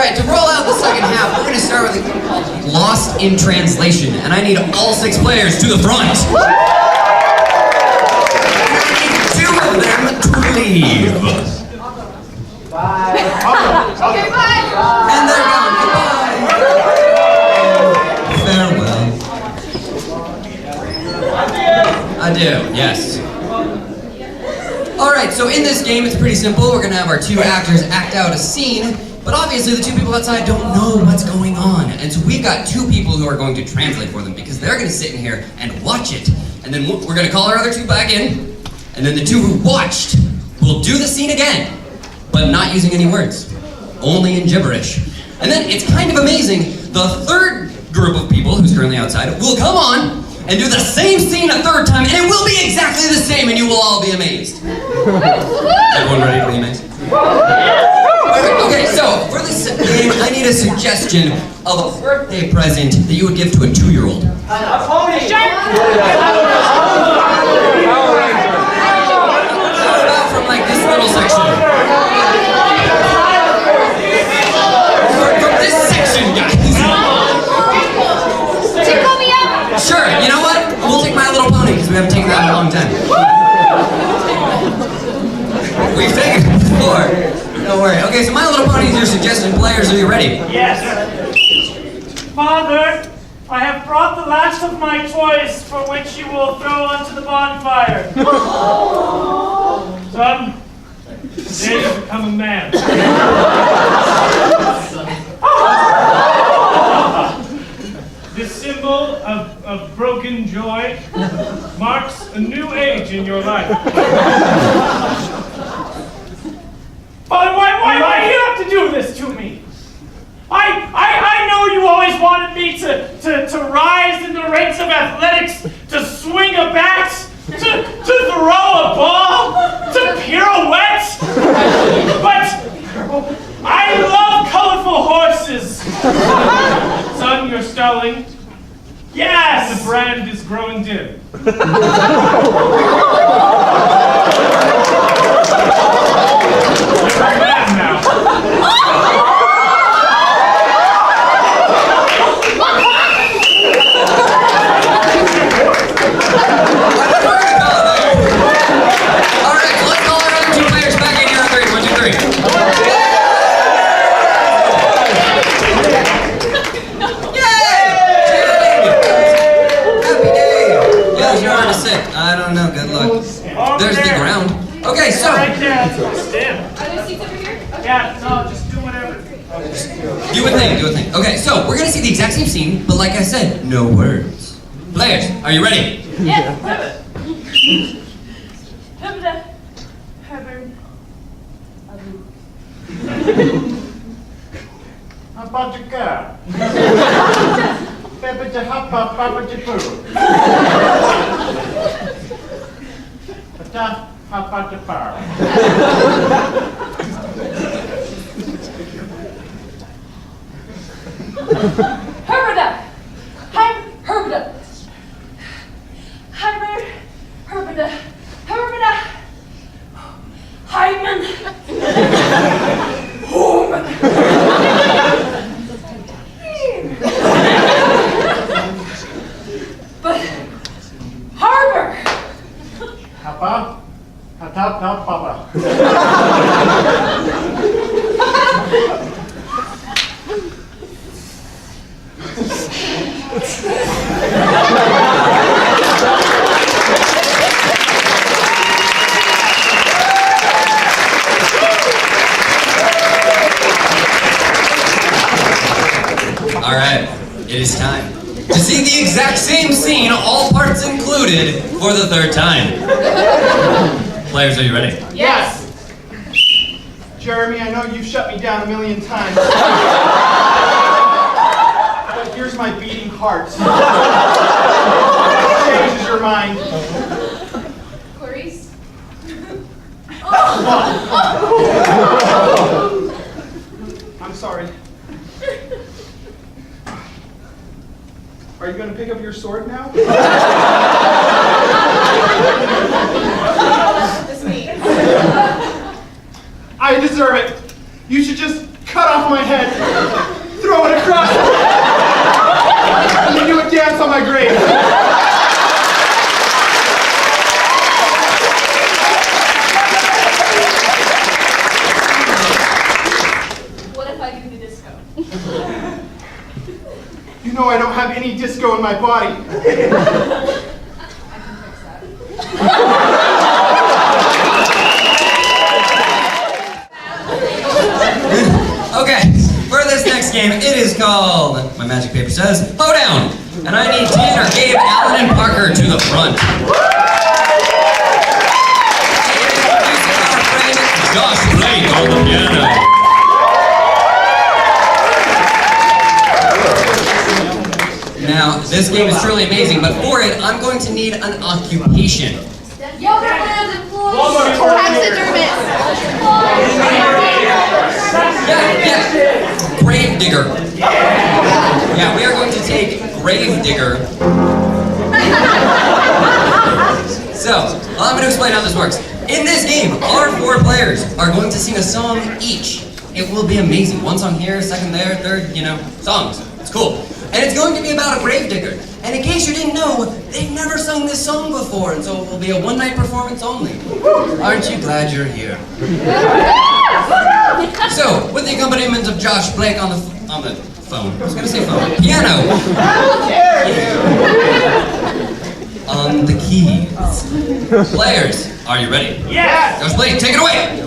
right, to roll out the second half, we're going to start with a game called Lost in Translation, and I need all 6 players to the front. And I need 2 of them to leave. Bye. Okay, bye. And they're gone. Goodbye. Farewell. Adieu, yes. Alright, so in this game, it's pretty simple. We're going to have our 2 actors act out a scene, but obviously the 2 people outside don't know what's going on. And so we've got 2 people who are going to translate for them because they're going to sit in here and watch it. And then we're going to call our other 2 back in, and then the 2 who watched will do the scene again, but not using any words, only in gibberish. And then it's kind of amazing, the 3rd group of people who's currently outside will come on and do the same scene a 3rd time, and it will be exactly the same, and you will all be amazed. Everyone ready to be amazed? Okay, so for this game, I need a suggestion of a birthday present that you would give to a 2-year-old. A pony! How about from like this little section? From this section, guys. Sure, you know what? We'll take My Little Pony because we haven't taken that in a long time. We've taken it before. Don't worry. Okay, so My Little Pony is your suggestion. Players, are you ready? Yes. Father, I have brought the last of my toys for which you will throw onto the bonfire. Son, today you become a man. This symbol of broken joy marks a new age in your life. Father, why do you have to do this to me? I know you always wanted me to rise in the ranks of athletics, to swing a bat, to throw a ball, to pirouette. But I love colorful horses. Son, you're stalling. Yes! The brand is growing dim. You're a man now. Alright, so let's call our other 2 players back in here on 3. 1, 2, 3. I don't know, good luck. There's the ground. Okay, so. Right there. Stand. Are there seats over here? Okay. Yeah, no, just do whatever. Do a thing. Okay, so we're gonna see the exact same scene, but like I said, no words. Players, are you ready? Yeah. Herbida! I'm Herbida! Herbida! Herbida! Hyman! Homan! But Harbor! Papa? Papa. All right, it is time to see the exact same scene, all parts included, for the 3rd time. Players, are you ready? Yes! Jeremy, I know you've shut me down a million times. But here's my beating heart. Changes your mind. Clarice? I'm sorry. Are you going to pick up your sword now? That's me. I deserve it. You should just cut off my head, throw it across, and then do a dance on my grave. What if I do the disco? You know I don't have any disco in my body. I can fix that. Okay, for this next game, it is called, my magic paper says, Hoedown. And I need Tanner, Gabe, Alan, and Parker to the front. Introducing our friend Josh Blake on the piano. Now, this game is truly amazing, but for it, I'm going to need an occupation. Yoga pants and floors. Walmart. Taxidermist. Yeah. Grave digger. Yeah, we are going to take grave digger. So, I'm going to explain how this works. In this game, our 4 players are going to sing a song each. It will be amazing. One song here, second there, third, songs. It's cool. And it's going to be about a grave digger. And in case you didn't know, they've never sung this song before, and so it will be a one-night performance only. Aren't you glad you're here? So, with the accompaniment of Josh Blake on the phone. I was gonna say phone. Piano. On the keys. Players, are you ready? Yes! Josh Blake, take it away!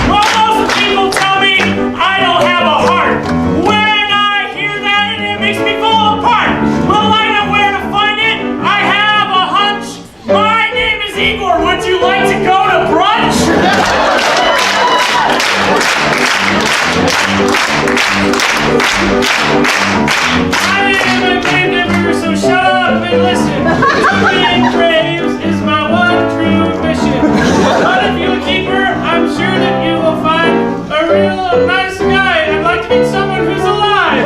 Most people tell me I don't have a heart. When I hear that, it makes me fall apart. Well, I know where to find it. I have a hunch. My name is Igor. Would you like to go to brunch? I am a grave digger, so shut up and listen. Digging graves is my one true mission. But if you're a keeper, I'm sure that you will find a real nice guy. I'd like to meet someone who's alive.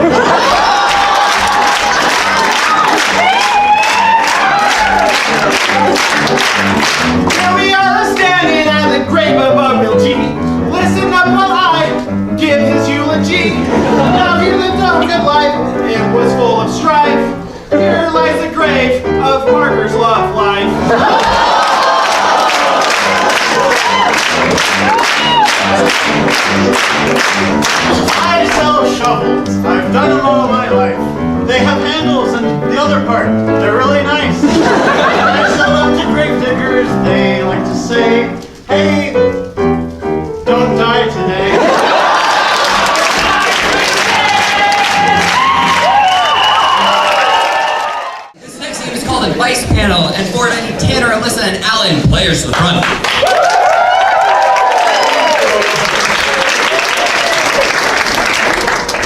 Here we are standing at the grave of a real G. Listen up while I give his eulogy. Now he lived a good life, it was full of strife. Here lies the grave of Parker's love life. I sell shovels, I've done them all my life. They have handles and the other part, they're really nice. I sell them to grave diggers, they like to say, hey, don't die today. This next game is called Advice Panel, and for it I need Tanner, Alyssa, and Alan, players to the front.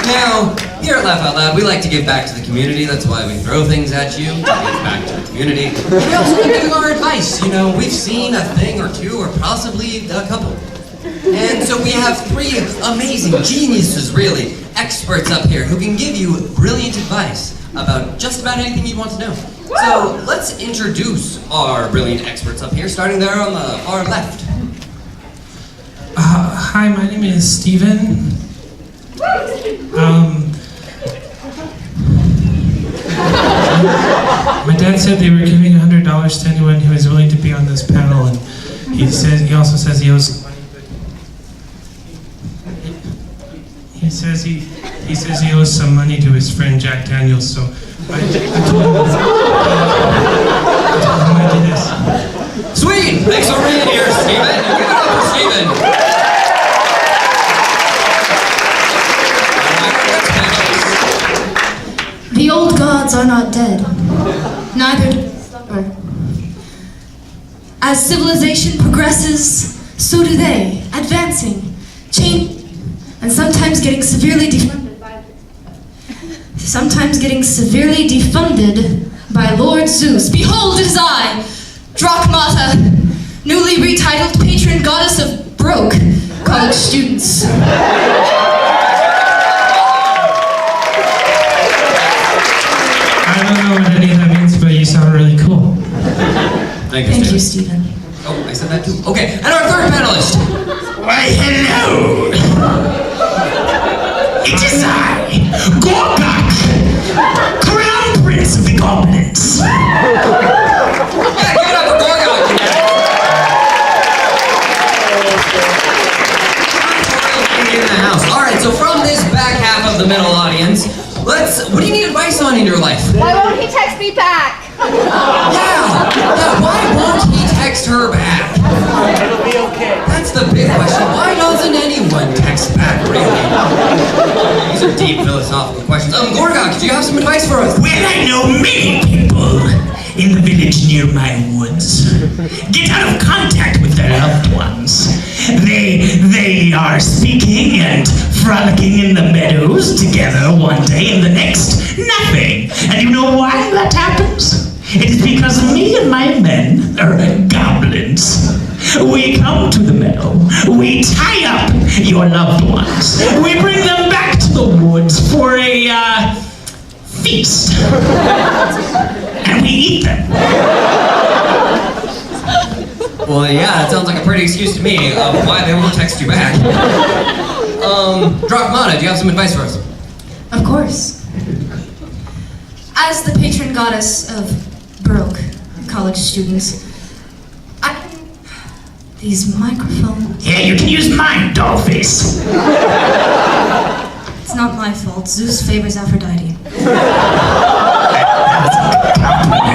Now, here at Laugh Out Loud, we like to give back to the community. That's why we throw things at you, to give back to the community. We also like giving our advice. We've seen a thing or two, or possibly a couple. And so we have 3 amazing geniuses, really, experts up here, who can give you brilliant advice about just about anything you'd want to know. So let's introduce our brilliant experts up here, starting there on the far left. Hi, my name is Steven. My dad said they were giving $100 to anyone who is willing to be on this panel, and he also says he owes money, but he says he owes some money to his friend Jack Daniels, so I told him I'd do this. Sweet! Thanks for being here, Steven. Give it up for Steven. The old gods are not dead. Neither do they slumber. As civilization progresses, so do they, advancing, changing, and sometimes getting severely defunded by Lord Zeus. Behold, it is I, Drachmata, newly retitled patron goddess of broke college students. I don't know what any of that means, but you sound really cool. Thank you, Thank you, Stephen. Stephen. Oh, I said that too. Okay, and our third panelist. Why, hello! It is I, Gorgak, Crown Prince of the Goblins. Yeah, give it up for Gorgon. In the house. All right, so from this back half of the middle audience, what do you need advice on in your life? Why won't he text me back? Yeah, why won't he text her back? It'll be okay. That's the big question. Why doesn't anyone text back, really? These are deep philosophical questions. Gorgon, do you have some advice for us? Well, I know many people in the village near my woods get out of contact with their loved ones. They are speaking and frolicking in the meadows together one day, and the next, nothing. And you know why that happens? It is because me and my men, goblins, we come to the meadow, we tie up your loved ones, we bring them back to the woods for a feast, and we eat them. Well, yeah, that sounds like a pretty excuse to me of why they won't text you back. Drachmana, do you have some advice for us? Of course. As the patron goddess of broke college students, these microphones. Yeah, you can use mine, dollface. It's not my fault. Zeus favors Aphrodite.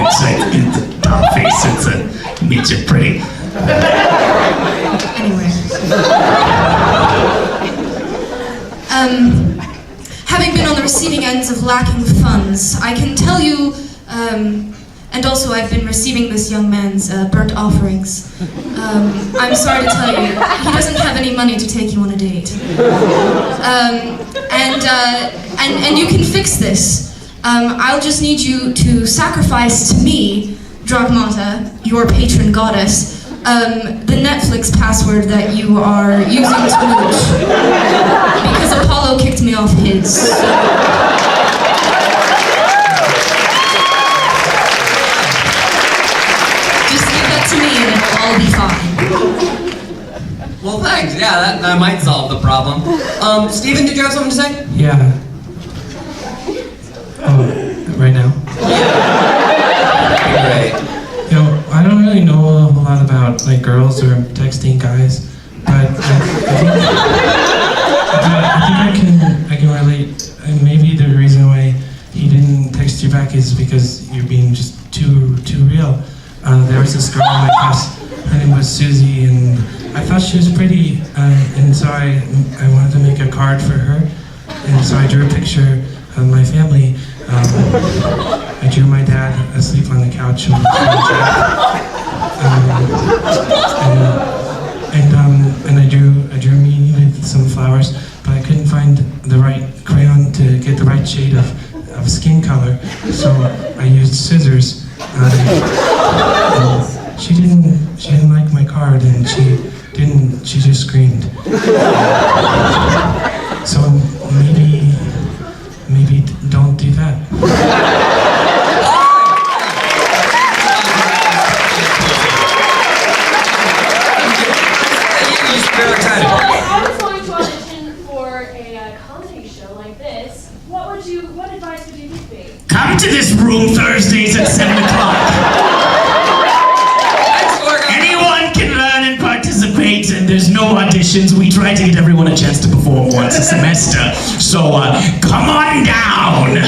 It's dollface, it means you're pretty. Anyway. Having been on the receiving ends of lacking funds, I can tell you, and also I've been receiving this young man's burnt offerings. I'm sorry to tell you, he doesn't have any money to take you on a date. And you can fix this. I'll just need you to sacrifice to me, Drachmata, your patron goddess, the Netflix password that you are using to mooch. Because Apollo kicked me off his. Just give that to me and it'll all be fine. Well, thanks. Yeah, that might solve the problem. Stephen, did you have something to say? Yeah. Oh, right now? Great. You know, I don't really know a whole lot about like girls or texting guys, but I think I can relate. And maybe the reason why he didn't text you back is because you're being just too real. There was this girl in my class. Her name was Susie, and I thought she was pretty, and so I wanted to make a card for her, and so I drew a picture of my family. I drew my dad asleep on the couch and I drew me with some flowers, but I couldn't find the right crayon to get the right shade of skin color, so I used scissors. She didn't like my card, and she just screamed. So maybe don't do that. I was going to audition for a comedy show like this. What advice would you give me? Come to this room Thursdays at 7 o'clock. Anyone can learn and participate, and there's no auditions. We try to get everyone a chance to perform once a semester. So come on down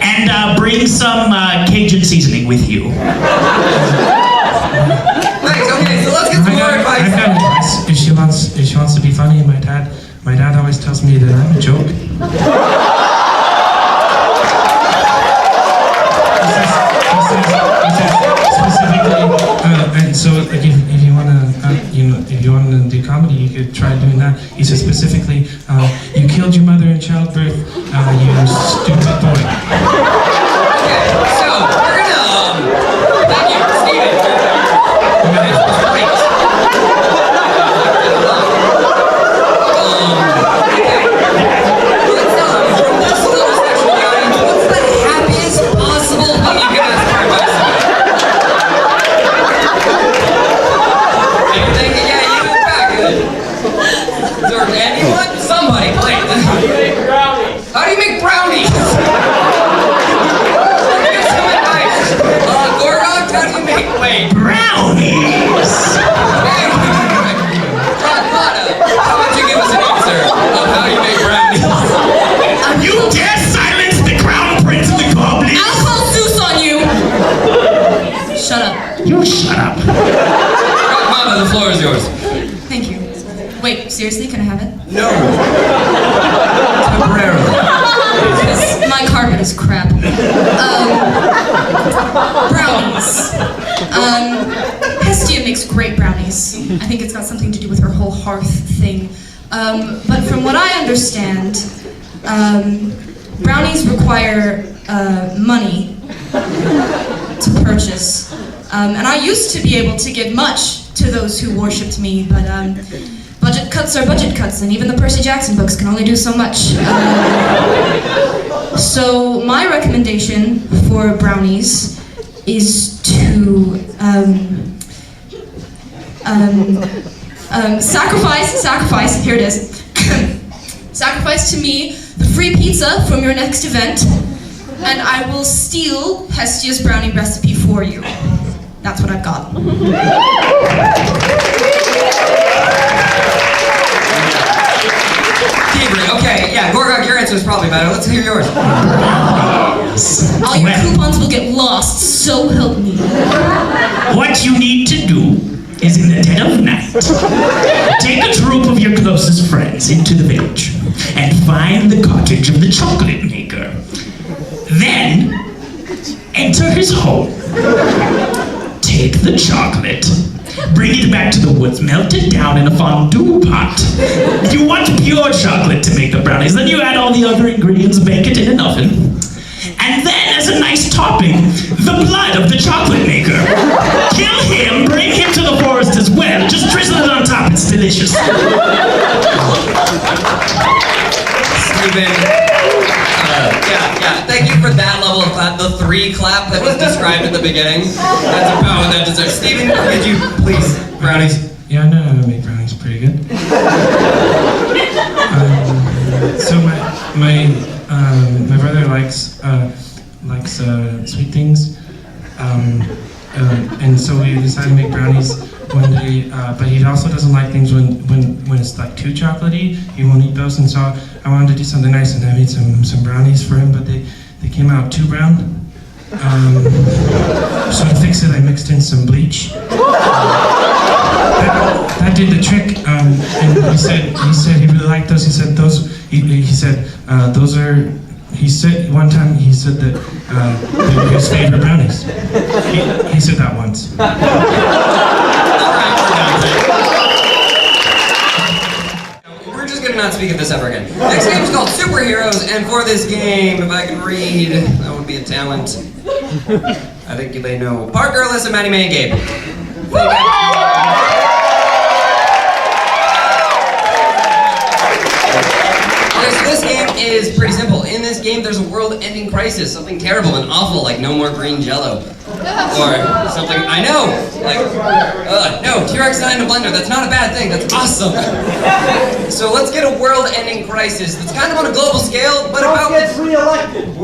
and bring some Cajun seasoning with you. Thanks. Okay, so let's get some more advice. I've got advice. If she wants to be funny, my dad always tells me that I'm a joke. And so, like, if you want to do comedy, you could try doing that. He says specifically, you killed your mother in childbirth, you stupid boy. Okay, so we're gonna thank you, Stephen. This was great. Let's from this little section of the audience, what's the happiest possible You shut up. Mama, the floor is yours. Thank you. Wait, seriously, can I have it? No. Temporarily. My carpet is crap. Brownies. Hestia makes great brownies. I think it's got something to do with her whole hearth thing. But from what I understand, brownies require money to purchase. And I used to be able to give much to those who worshipped me, but budget cuts are budget cuts, and even the Percy Jackson books can only do so much. So my recommendation for brownies is to sacrifice, here it is. Sacrifice to me the free pizza from your next event, and I will steal Hestia's brownie recipe for you. That's what I've got. Gabriel, okay, yeah, Gorgok, your answer is probably better. Let's hear yours. All your coupons will get lost, so help me. What you need to do is in the dead of night, take a troop of your closest friends into the village and find the cottage of the chocolate maker. Then, enter his home. Take the chocolate, bring it back to the woods, melt it down in a fondue pot. You want pure chocolate to make the brownies, then you add all the other ingredients, bake it in an oven. And then, as a nice topping, the blood of the chocolate maker. Kill him, bring him to the forest as well. Just drizzle it on top, it's delicious. Steven, yeah, thank you for that level of clap. The 3 clap that was described at the beginning. That's about what that deserves. Steven, could you please, brownies? Yeah, I know how to make brownies pretty good. So my brother likes sweet things, and so we decided to make brownies one day. But he also doesn't like things when it's like too chocolatey. He won't eat those, and so I wanted to do something nice, and I made some brownies for him. But they came out too brown. So to fix it, I mixed in some bleach. That did the trick, and he said he really liked those. He said those. He said one time he said that they were his favorite brownies. He said that once. We're just gonna not speak of this ever again. Next game is called Superheroes, and for this game, if I can read, that would be a talent. I think you may know Parker, Alyssa, Maddie, May, and Gabe. Okay, so this game is pretty simple. In this game, there's a world-ending crisis, something terrible and awful, like no more green Jello, or something. I know, like no T-Rex not in a blender. That's not a bad thing. That's awesome. So let's get a world-ending crisis that's kind of on a global scale, but about. Gets reelected.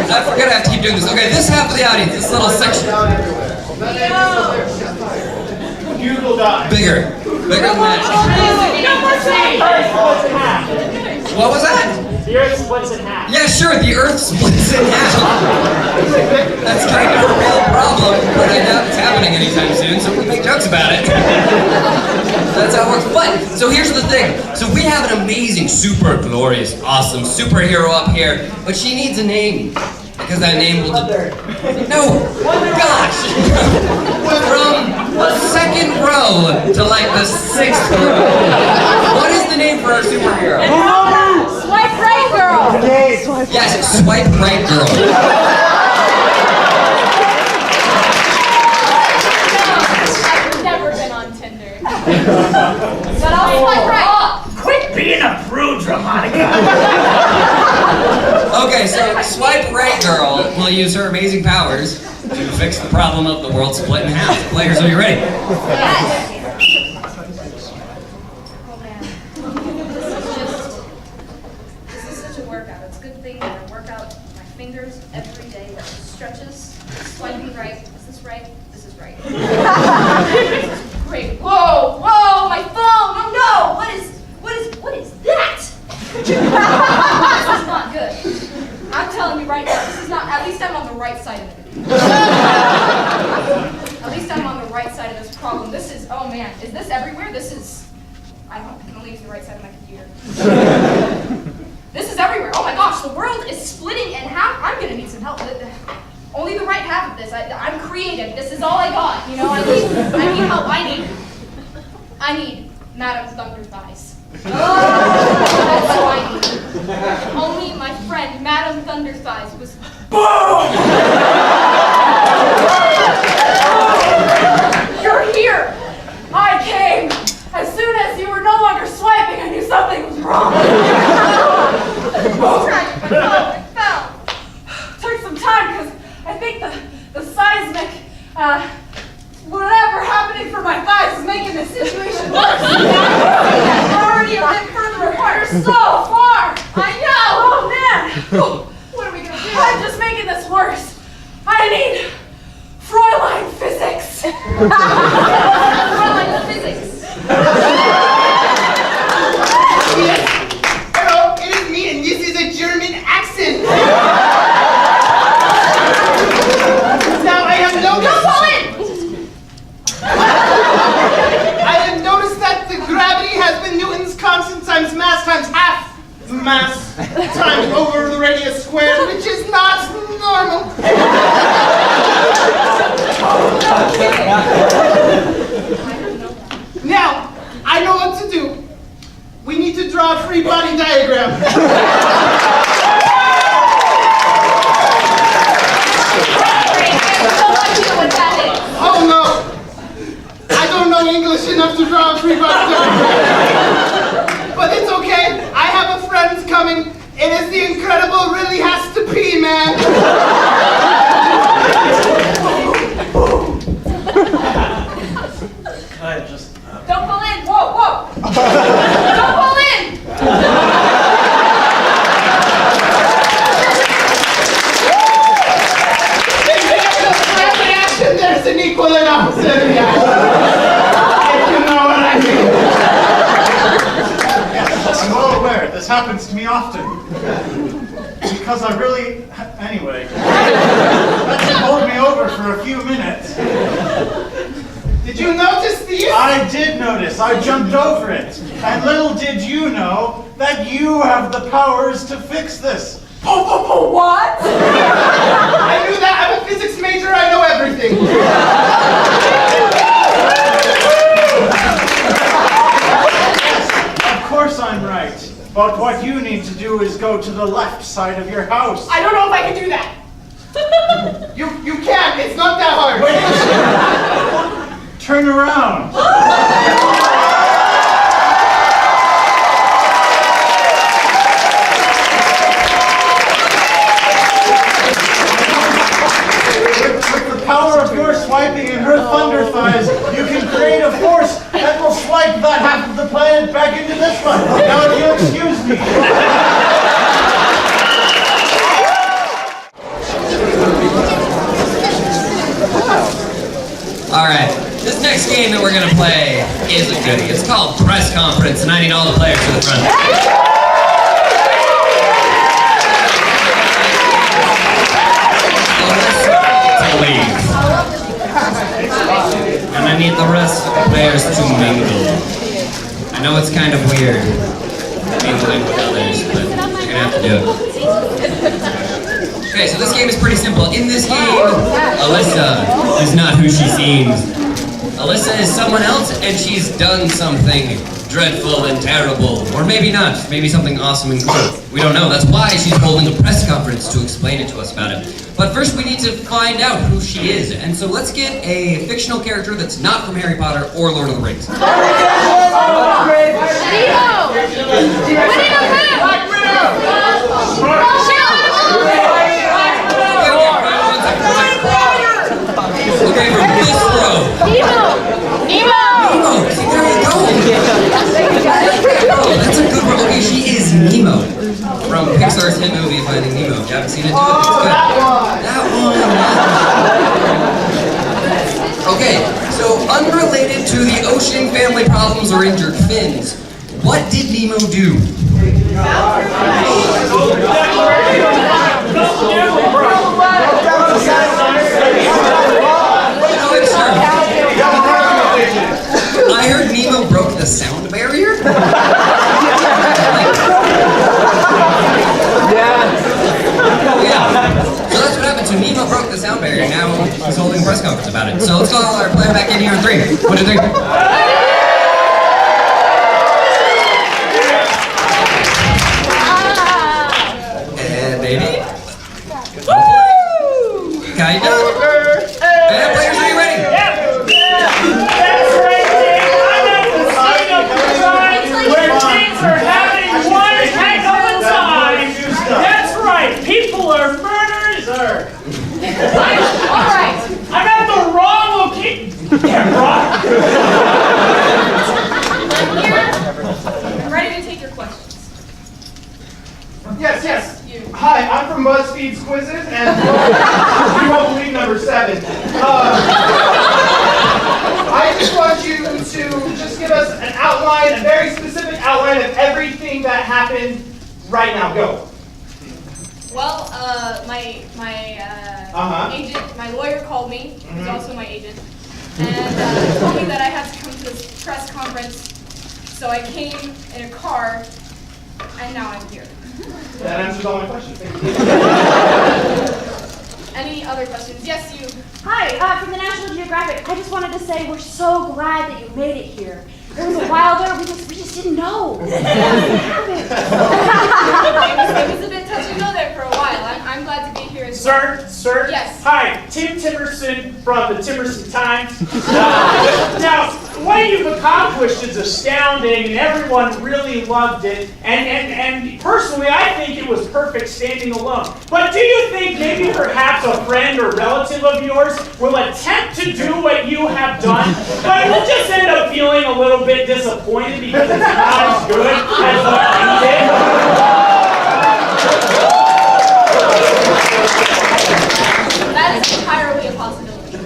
I forget I have to keep doing this. Okay, this half of the audience, this little section. Hugo died. Bigger than that. What was that? The earth splits in half. Yeah, sure, the earth splits in half. That's kind of a real problem, but I doubt it's happening anytime soon, so we make jokes about it. That's how it works. But, so here's the thing. So we have an amazing, super glorious, awesome superhero up here, but she needs a name. Because that name will no! Gosh! From the 2nd row to like the 6th row. What is the name for our superhero? Swipe right, girl. Yes, swipe right girl. I've never been on Tinder. But I'll swipe right. Quit being a prude, Dramatica. Okay, so swipe right girl will use her amazing powers to fix the problem of the world split in half. Players, are you ready? Yes. This is such a workout. It's a good thing that I work out my fingers every day, like stretches, swiping right. Is this right? This is right. Great. Whoa, my phone. Oh no! What is that? This is not good. I'm telling you right now, this is not, at least I'm on the right right side of it. At least I'm on the right side of this problem. This is, oh man, is this everywhere? This is, I can only use the right side of my computer. This is everywhere. Oh my gosh, the world is splitting in half. I'm gonna need some help. Only the right half of this. I'm creative. This is all I got. You know, I need help. I need Madame Thunder Thighs. That's who I need. Only my friend Madame Thunder Thighs was. Boom! You're here. I came. As soon as you were no longer swiping, I knew something was wrong. Tragic, but no, it fell. Took some time because I think the seismic, whatever happening for my thighs is making this situation worse. We're already a bit further apart. So far. I know. Oh man. What are we gonna do? I'm just making this worse. I need Fräulein Physics. Fräulein Physics. Hello, it is me, and this is a German accent. Now I have noticed. Don't fall in. I have noticed that the gravity has been Newton's constant times mass times half the mass times over the radius squared, which is not normal. Now, I know what to do. We need to draw a free body diagram. Oh no! I don't know English enough to draw a free body diagram. But it's okay. I have a friend coming. It is the incredible really has to pee man. Don't fall in. Whoa, whoa. Don't fall in. There's an equal and opposite reaction. If you know what I mean. Yes, I'm well aware. This happens to me often. Because I really... Anyway. Let's hold me over for a few minutes. Did you notice these? I did notice. I jumped over it. And little did you know that you have the powers to fix this. What? I knew that. I'm a physics major. I know everything. Of course I'm right. But what you need to do is go to the left side of your house. I don't know if I can do that. You can. It's not that hard. Turn around. With the power of your swiping and her thunder thighs, you can create a force that will swipe that half of the planet back into this one. Now, if you'll excuse me. Alright, this next game that we're gonna play is a goodie. It's called Press Conference, and I need all the players to the front. To leave. And I need the rest of the players to mingle. I know it's kind of weird mingling with others, but you're gonna have to do it. Okay, so this game is pretty simple. In this game, Alyssa is not who she seems. Alyssa is someone else, and she's done something dreadful and terrible. Or maybe not. Maybe something awesome and cool. We don't know. That's why she's holding a press conference to explain it to us about it. But first we need to find out who she is. And so let's get a fictional character that's not from Harry Potter or Lord of the Rings. Okay, from this row. Nemo! Nemo! See, there you go. Oh, that's a good one. Okay, she is Nemo from Pixar's hit movie Finding Nemo. If you haven't seen it, do it. It's good. That one. Okay, so unrelated to the ocean, family problems, or injured fins, what did Nemo do? about it. So let's call our player back in here on 3. 1, 2, 3. And baby. Kinda. And players, are you ready? That's right, Dave. I'm at the scene of the crime where things are having one heck of a time. That's right, people are murdered. Sir. All right. I'm at the wrong location. Yeah, wrong. I'm ready to take your questions. Yes, yes. You. Hi, I'm from BuzzFeed's quizzes, and you won't believe number 7. I just want you to just give us an outline, a very specific outline of everything that happened right now. Go. Well, my agent, my lawyer called me. He's also my agent, and told me that I had to come to this press conference. So I came in a car, and now I'm here. That answers all my questions. Thank you. Any other questions? Yes, you. Hi, from the National Geographic. I just wanted to say we're so glad that you made it here. It was a while there, we just didn't know. It was a bit touch and go there for a while. I'm glad to be here as well. Sir? Yes. Hi, Tim Timerson from the Timerson Times. Now, what you've accomplished is astounding, and everyone really loved it. And personally, I think it was perfect standing alone. But do you think maybe perhaps a friend or relative of yours will attempt to do what you have done, but will just end up feeling a little bit disappointed because it's not as good as what you did? That is entirely a possibility.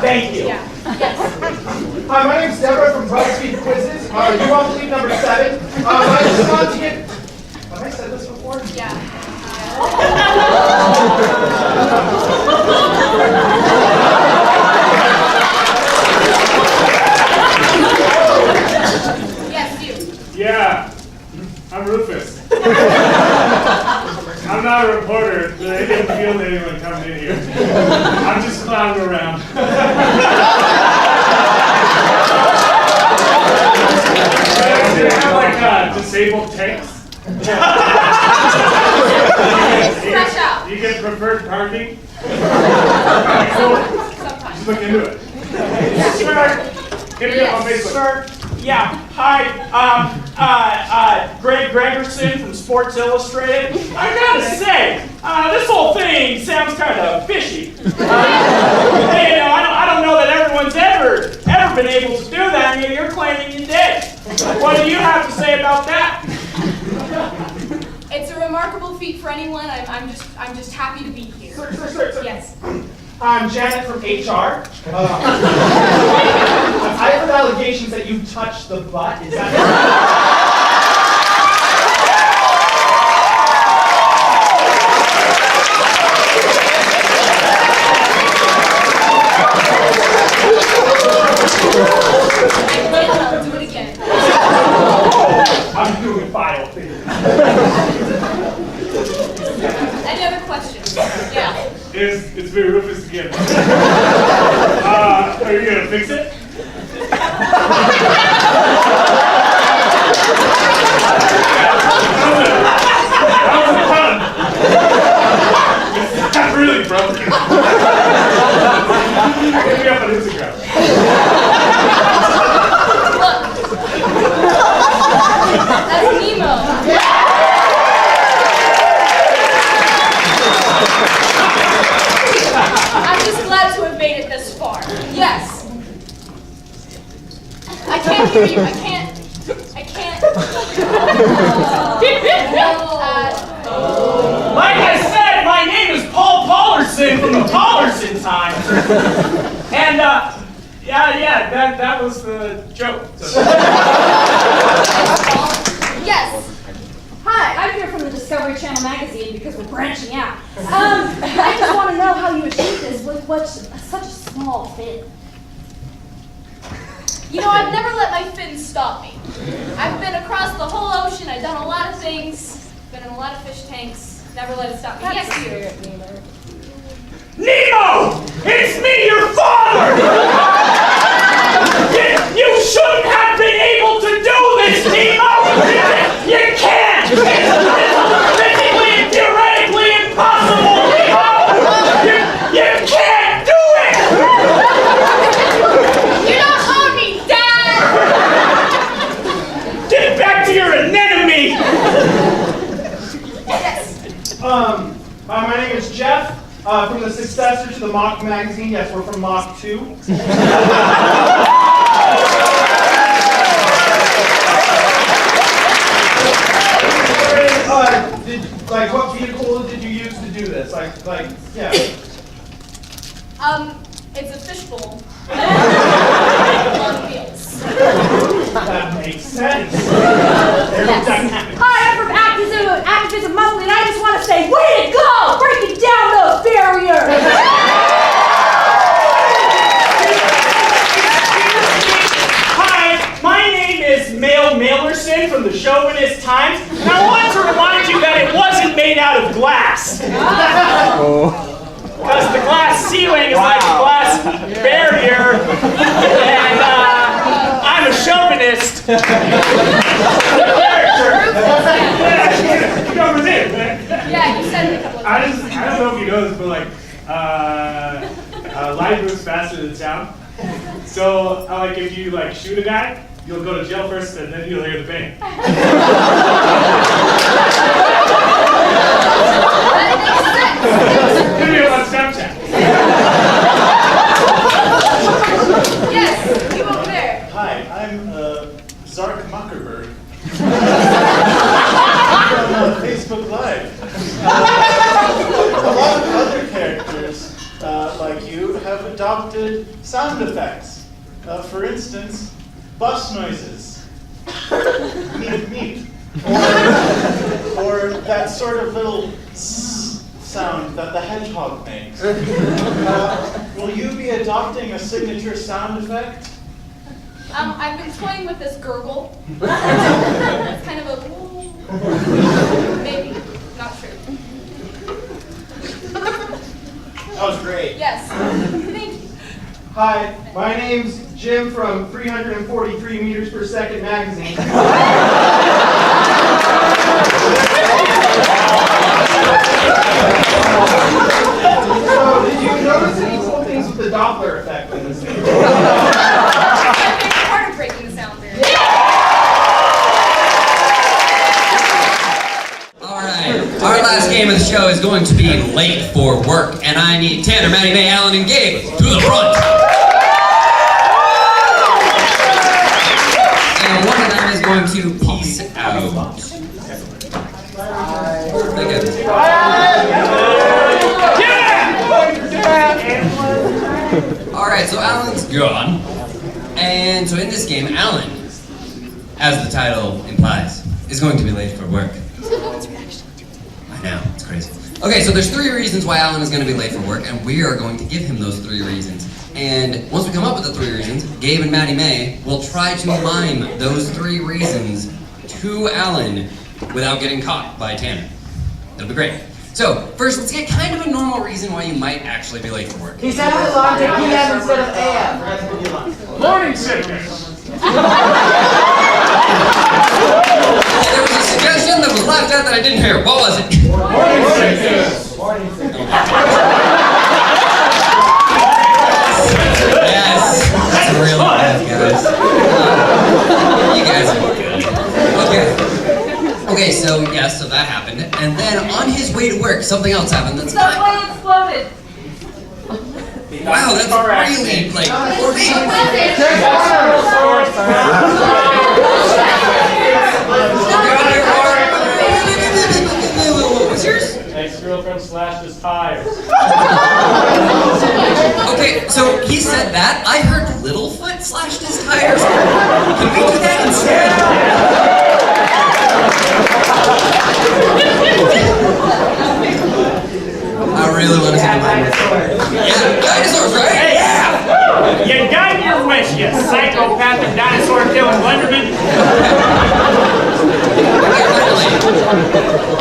Thank you. Yeah. Yes. Hi, my name's Deborah from BuzzFeed Quizzes. You won't believe number 7. I just wanted to get... Have I said this before? Yeah. Yes, you. Yeah, I'm Rufus. I'm not a reporter. I didn't feel anyone coming in here. I'm just clowning around. Do you have like disabled tanks? Fresh out. You get preferred parking? Sometimes. Look into it. Sir, hit me up on Facebook. Sir, yeah. Hi, Greg Gregerson from Sports Illustrated. I gotta say, this whole thing sounds kind of fishy. Hey, you know, I don't know that everyone's ever been able to do that, and you're claiming you did. What do you have to say about that? It's a remarkable feat for anyone. I'm just happy to be here. Sir. Yes. I'm Janet from HR. I heard allegations that you touched the butt. Is that I'll do it again. I'm doing file thing. Any other questions? Yeah. It's me, Rufus again. Are you gonna fix it? It's not really broken. Hit me up on Instagram. That's Nemo. I'm just glad to have made it this far. Yes. I can't hear you. I can't. Like I said, my name is Paul Pollerson from the Pollerson Times. And, yeah, that was the joke. Yes. Hi, I'm here from the Discovery Channel magazine because we're branching out. I just want to know how you achieved this with such a small fin. You know, I've never let my fins stop me. I've been across the whole ocean. I've done a lot of things. Been in a lot of fish tanks. Never let it stop me. Yes, you. Nemo! It's me, your father! You shouldn't have been able to do this, Timo! You can't! It's physically and theoretically impossible, Timo! You can't do it! You don't own me, Dad! Get back to your anemone! Yes. My name is Jeff, from the successor to the Mock magazine. Yes, we're from Mock 2. What vehicle did you use to do this? Yeah. It's a fishbowl. On wheels. That makes sense. Hi, I'm from Activism Monthly, and I just want to say, way to go! Breaking down those barriers! Hi, my name is Mail Mailerson from the Chauvinist Times, and I want to remind you that it wasn't made out of glass. Because the glass ceiling is like a glass barrier, and I'm a chauvinist. Yeah, you said it a couple of times. I don't know if you know this, but light moves faster than sound. So, if you shoot a guy, you'll go to jail first, and then you'll hear the bang. Video on Snapchat. Yes, you over there. Hi, I'm Zark Muckerberg. From Facebook Live. A lot of other characters, like you, have adopted sound effects. For instance, bus noises. Meet, meet. Or that sort of little sound that the hedgehog makes. Will you be adopting a signature sound effect? I've been toying with this gurgle. It's kind of a maybe, not sure. That was great. Yes, thank you. Hi, my name's Jim from 343 meters per second magazine. So, did you notice any cool things with the Doppler effect in this thing? My favorite part of breaking the sound barrier. Alright, our last game of the show is going to be late for work, and I need Tanner, Maddie, May, Alan, and Gabe to the front. And one of them is going to peace out. Thank you. Alright, so Alan's gone. And so in this game, Alan, as the title implies, is going to be late for work. I know, it's crazy. Okay, so there's 3 reasons why Alan is going to be late for work, and we are going to give him those 3 reasons. And once we come up with the 3 reasons, Gabe and Maddie May will try to mime those 3 reasons to Alan without getting caught by Tanner. That'll be great. So, first, let's get kind of a normal reason why you might actually be late for work. He said it belonged to PM instead of AM. Morning sickness. There was a suggestion that was left out that I didn't hear. What was it? Morning sickness. Morning sickness. Yes, that's really bad, guys. You guys are good. Okay. Okay, so yes, so that happened. And then on his way to work, something else happened that's That plane exploded. wow, that's really like what's yours? Ex-girlfriend slashed his tires. Okay, so he said that. I heard Littlefoot slashed his tires. Can we do that instead? I really want to see the yeah, dinosaurs, right? Yeah! You got your wish, you psychopathic dinosaur-killing Wonderman.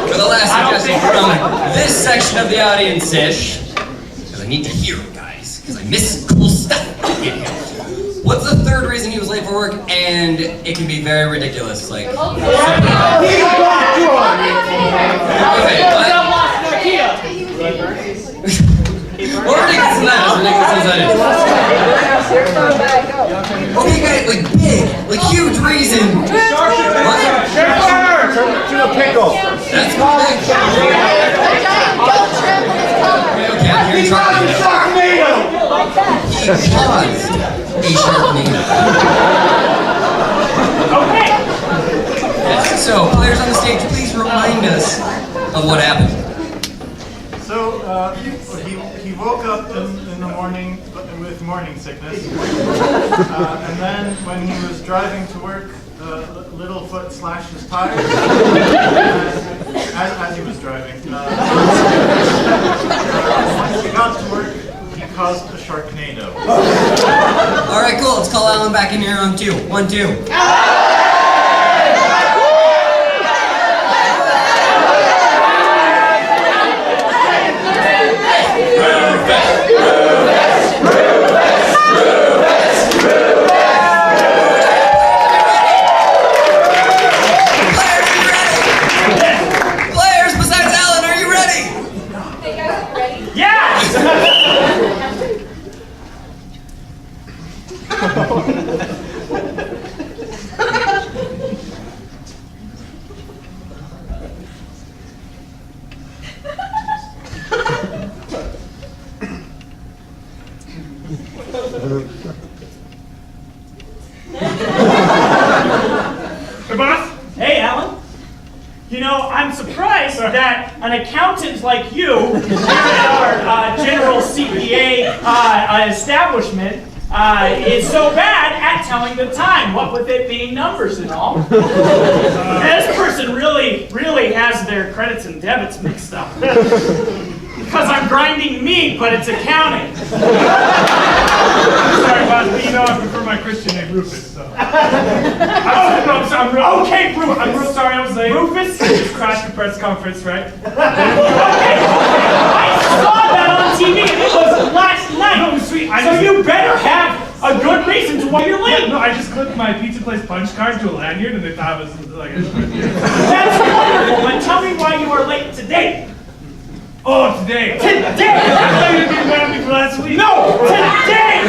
For the last suggestion from this section of the audience-ish, because I need to hear it, guys. because I miss cool stuff. What's the third reason he was late for work? And it can be very ridiculous, like. Okay, what? What ridiculous is that? As ridiculous as that is. Okay, guys, like big, like huge reason. What? Turn it to a pickle. That's cool. Okay, I'm hearing Sharknado. He caused a Sharknado. Okay. Yes, so, players on the stage, please remind us of what happened. So he woke up in the morning with morning sickness, and then when he was driving to work, Littlefoot slashed his tires as he was driving. Once he got to work, he caused a Sharknado. All right, cool. Let's call Alan back in here on 2. 1, 2. Hey, boss. Hey, Alan. You know, I'm surprised that an accountant like you here at our general CPA establishment is so bad at telling the time, what with it being numbers and all. This person really has their credits and debits mixed up. Because I'm grinding meat, but it's accounting. Sorry, boss, but you know I prefer my Christian name Rufus, so. Okay, Rufus. I'm real sorry I was late. Rufus? I just crashed the press conference, right? Okay. I saw that on TV, and it was last night. No, it was sweet. So you better have a good reason to why you're late. No, I just clipped my pizza place punch card to a lanyard, and they thought it was like. That's wonderful, but tell me why you are late today. Oh, today. Today! I thought you were being mad at me for last week. No, today!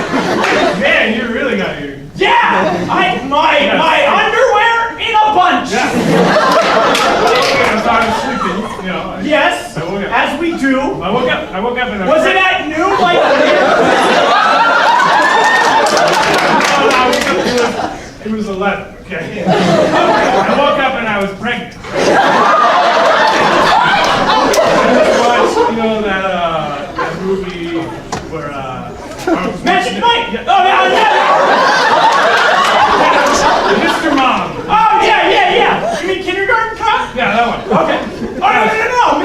Man, you really got your. Yeah! My underwear in a bunch! Yeah. I thought I was sleeping, you know. Yes, I woke up. as we do. I woke up and I Was it at noon like it was 11, okay? I woke up and I was pregnant. You know that movie where Magic Mike! Yeah. Oh, Mr. Mom. Oh, yeah. You mean Kindergarten Cop? Yeah, that one. Okay. Oh, no.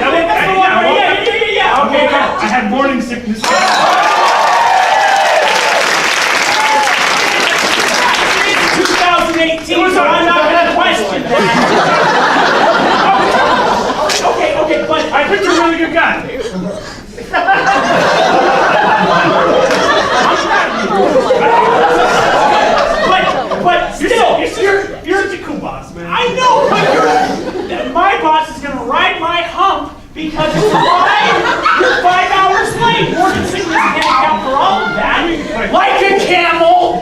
That's the one where, yeah. Okay, I had morning sickness. 2018, so I'm not gonna question that. Okay, but I picked a really good guy. but still, You're such a cool boss, man. I know, but my boss is gonna ride my hump because you're 5 hours late. Morning sickness can't account for all of that. Like a camel.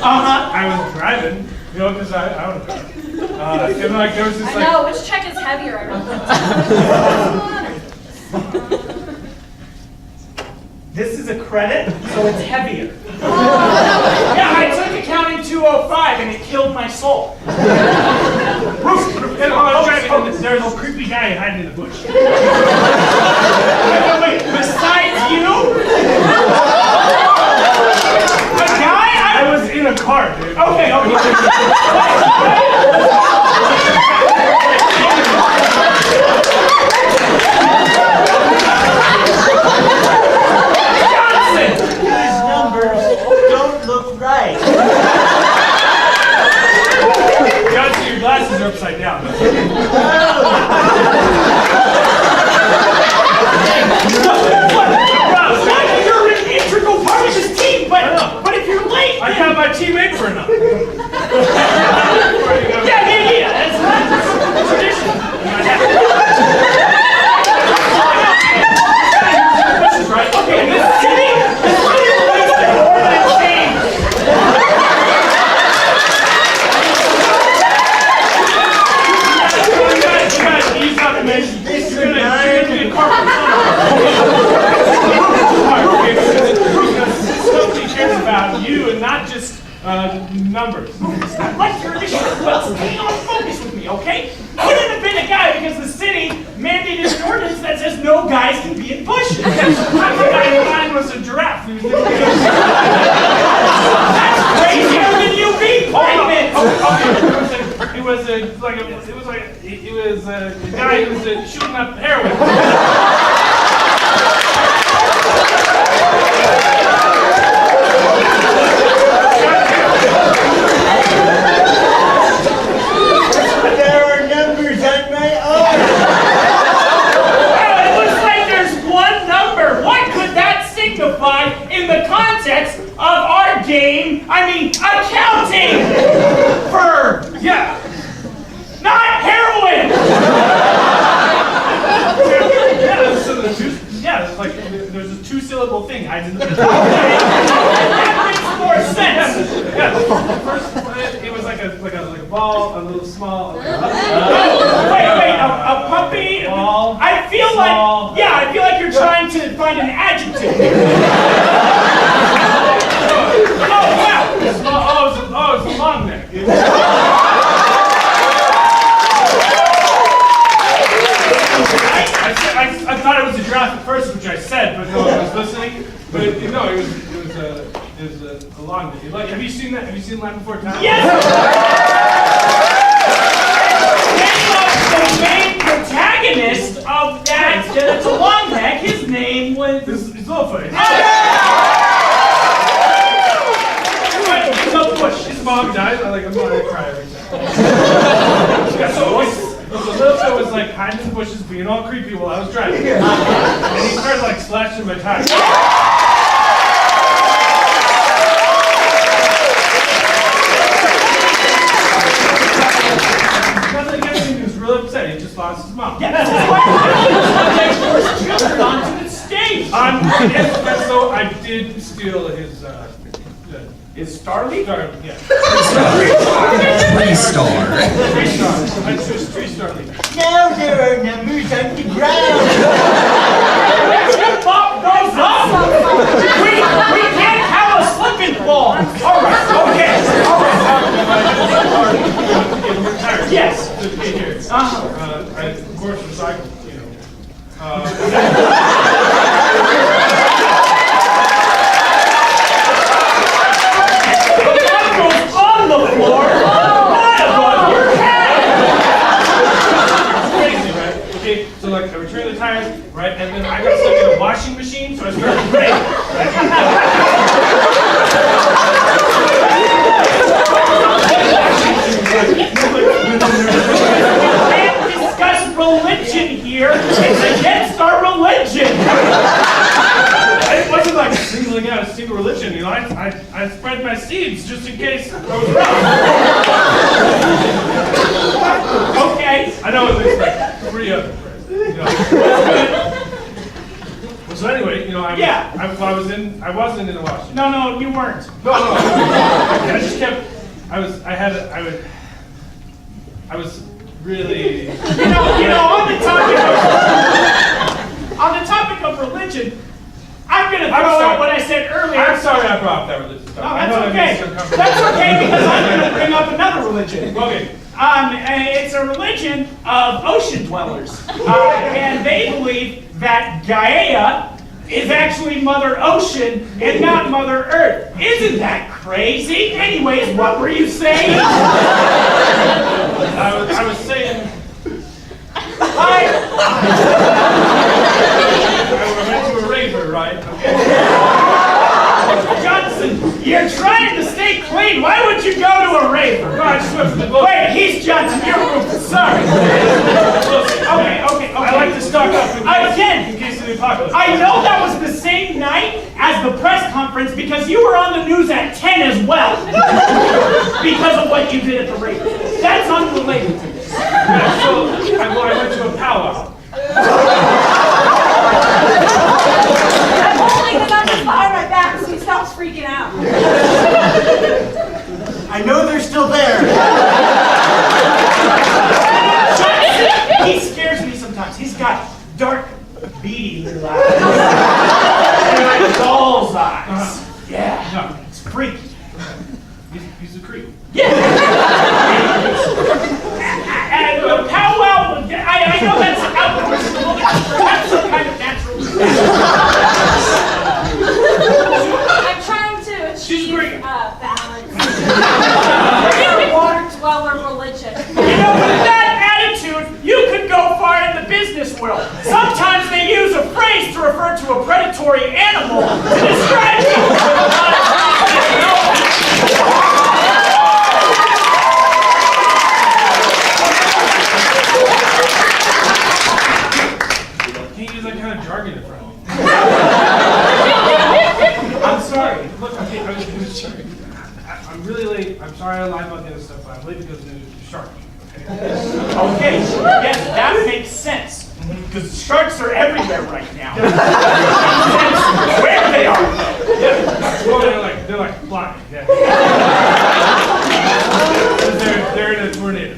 I was driving, you know, because I don't drive. And like there was this I like. know, which check is heavier? I don't know. This is a credit, so it's heavier. Yeah, I took accounting 205 and it killed my soul. There's a creepy guy hiding in the bush. Wait, besides you? A guy? I was in a car, dude. Okay. These numbers don't look right. Johnson, your glasses are upside down. stay on focus with me, okay? Couldn't have been a guy because the city mandated an ordinance that says no guys can be in bushes. The guy in line was a giraffe. He was That's crazier than you being pregnant. Okay. It was a guy who was shooting up heroin. There are numbers on my arm. Well, it looks like there's one number. What could that signify in the context of our game? I mean, accounting! Yeah. Not heroin! There's a two-syllable thing. I didn't. That makes more sense. Yeah. First, it was like a ball, a little small. Wait, a puppy. Ball. I feel like you're trying to find an adjective. Oh wow! It's a long neck. I thought it was a giraffe at first, which I said, but no, I was listening. But it was a long neck. Have you seen that? Have you seen Land Before Time? Yes. The main protagonist of that, it's a long neck. His name was. It's Littlefoot. No push. His mom died. I'm gonna cry every time. So Littlefoot was like hiding in the bushes, being all creepy while I was driving, and he started like slashing my tires. He was really upset. He just lost his mom. Yeah, that's why he was children onto the stage. And so I did steal his Starly? Starly, yeah. Three-star. I chose three-Starly. Now there are numbers on the ground. Up goes up. We can't have a slip and fall. All right, okay. Yes. I, of course, recycle, on the floor, not above your head. It's crazy, right? Okay, so like I returned the tires, right, and then I got stuck in a washing machine, so I started to break, right? We can't discuss religion here. It's against our religion. It wasn't like singling out a single religion, I spread my seeds just in case I was wrong. Okay. I know it's like 3 other So anyway, I wasn't in the washing. No, you weren't. No. I just kept. I was really. On the topic of religion. I'm going to throw out what I said earlier. I'm sorry I brought up that religion stuff. No, that's okay. That's okay because I'm going to bring up another religion. Okay. It's a religion of ocean dwellers. And they believe that Gaia is actually Mother Ocean and not Mother Earth. Isn't that crazy? Anyways, what were you saying? I was saying... I went to a raver, right? Okay. Johnson, you're trying to stay clean. Why would you go to a raver? No, I just went for the book. Wait, he's Johnson. You're Rufus. Sorry. Okay. I like to stock up in case of the apocalypse. I know that was the same night as the press conference because you were on the news at 10 as well. Because of what you did at the raver. That's unrelated to this. Yeah, so I went to a powwow. I'm holding the numbers behind my back so he stops freaking out. I know they're still there. He scares me sometimes. He's got dark, beady little eyes. And like doll's eyes. Yeah. No, it's freaky. He's a creep. Yeah. know, with that attitude, you could go far in the business world. Sometimes they use a phrase to refer to a predatory animal to describe people with a lot of Can't use that kind of jargon in front of me. I'm sorry. Look, okay, I'm really late. I'm sorry I lied about the other stuff, but I'm late because of the shark. Okay, yes, that makes sense. Because sharks are everywhere right now. Where they are. Well, they're like flying. Yeah. They're in a tornado.